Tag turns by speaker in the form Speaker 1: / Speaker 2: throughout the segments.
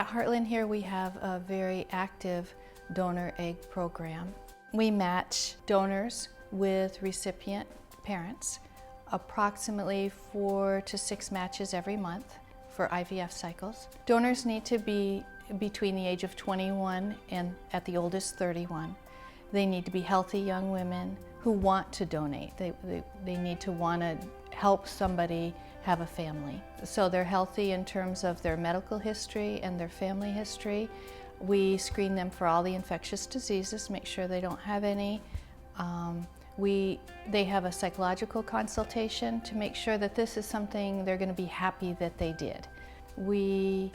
Speaker 1: Heartland here we have a very active donor egg program. We match donors with recipient parents, approximately 4 to 6 matches every month for IVF cycles. Donors need to be between the age of 21 and at the oldest 31. They need to be healthy young women who want to donate. They need to want to help somebody have a family. So they're healthy in terms of their medical history and their family history. We screen them for all the infectious diseases, make sure they don't have any. They have a psychological consultation to make sure that this is something they're going to be happy that they did. We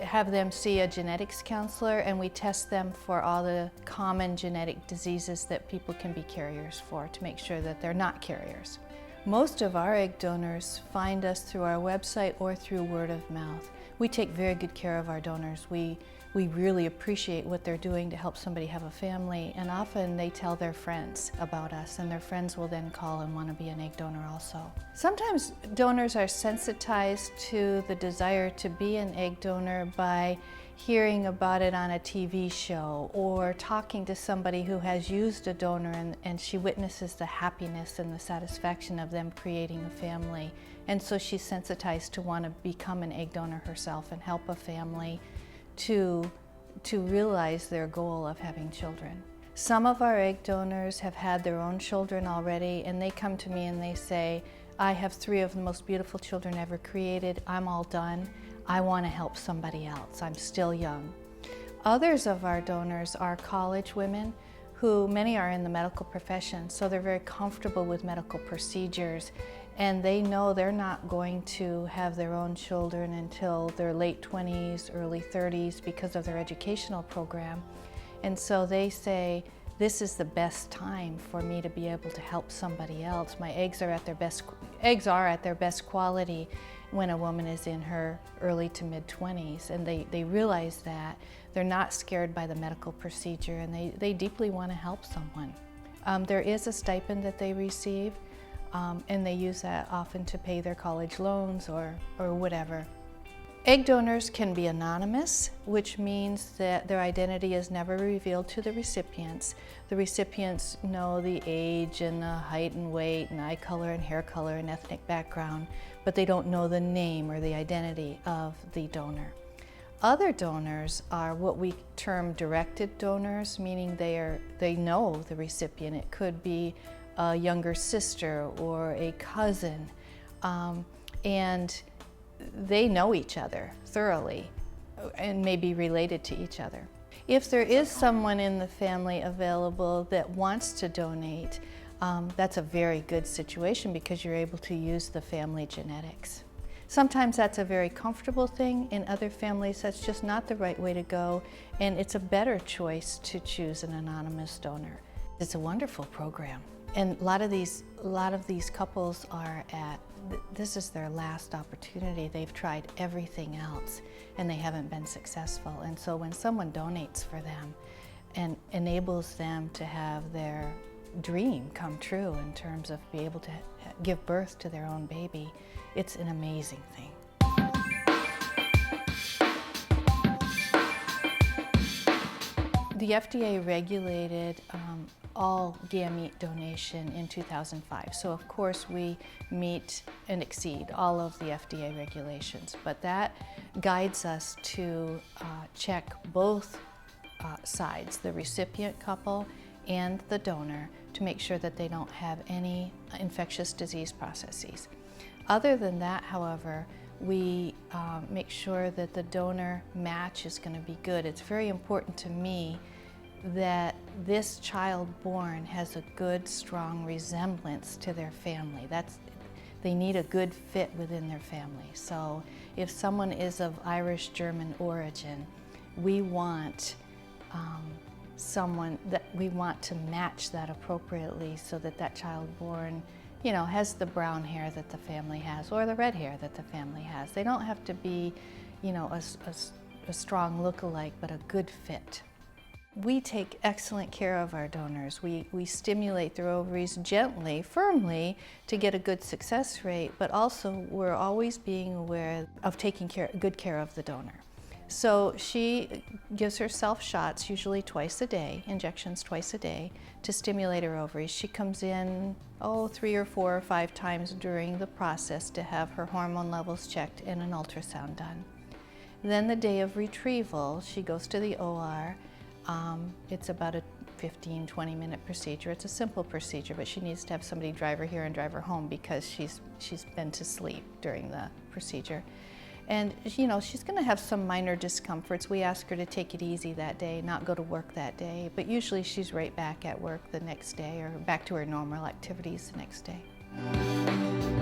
Speaker 1: have them see a genetics counselor, and we test them for all the common genetic diseases that people can be carriers for to make sure that they're not carriers. Most of our egg donors find us through our website or through word of mouth. We take very good care of our donors. We really appreciate what they're doing to help somebody have a family, and often they tell their friends about us, and their friends will then call and want to be an egg donor also. Sometimes donors are sensitized to the desire to be an egg donor by hearing about it on a TV show or talking to somebody who has used a donor and she witnesses the happiness and the satisfaction of them creating a family. And so she's sensitized to want to become an egg donor herself and help a family to realize their goal of having children. Some of our egg donors have had their own children already, and they come to me and they say, I have 3 of the most beautiful children ever created. I'm all done. I want to help somebody else. I'm still young. Others of our donors are college women who many are in the medical profession, so they're very comfortable with medical procedures, and they know they're not going to have their own children until their late 20s, early 30s because of their educational program. And so they say, this is the best time for me to be able to help somebody else. My eggs are at their best quality when a woman is in her early to mid 20s, and they realize that. They're not scared by the medical procedure, and they deeply want to help someone. There is a stipend that they receive, and they use that often to pay their college loans or whatever. Egg donors can be anonymous, which means that their identity is never revealed to the recipients. The recipients know the age and the height and weight and eye color and hair color and ethnic background, but they don't know the name or the identity of the donor. Other donors are what we term directed donors, meaning they know the recipient. It could be a younger sister or a cousin, and they know each other thoroughly and may be related to each other. If there is someone in the family available that wants to donate, that's a very good situation because you're able to use the family genetics. Sometimes that's a very comfortable thing. In other families, that's just not the right way to go, and it's a better choice to choose an anonymous donor. It's a wonderful program. And a lot of these couples are this is their last opportunity. They've tried everything else and they haven't been successful. And so when someone donates for them and enables them to have their dream come true in terms of be able to give birth to their own baby, it's an amazing thing. The FDA regulated all gamete donation in 2005. So of course we meet and exceed all of the FDA regulations, but that guides us to check both sides, the recipient couple and the donor, to make sure that they don't have any infectious disease processes. Other than that, however, we make sure that the donor match is going to be good. It's very important to me that this child born has a good, strong resemblance to their family. They need a good fit within their family. So if someone is of Irish German origin, we want we want to match that appropriately so that that child born, has the brown hair that the family has or the red hair that the family has. They don't have to be, a strong look-alike, but a good fit. We take excellent care of our donors. We stimulate their ovaries gently, firmly, to get a good success rate, but also we're always being aware of taking good care of the donor. So she gives herself shots, usually twice a day, injections twice a day, to stimulate her ovaries. She comes in, 3 or 4 or 5 times during the process to have her hormone levels checked and an ultrasound done. Then the day of retrieval, she goes to the OR. It's about a 15-20 minute procedure. It's a simple procedure, but she needs to have somebody drive her here and drive her home because she's been to sleep during the procedure. And she's going to have some minor discomforts. We ask her to take it easy that day, not go to work that day, but usually she's right back at work the next day or back to her normal activities the next day.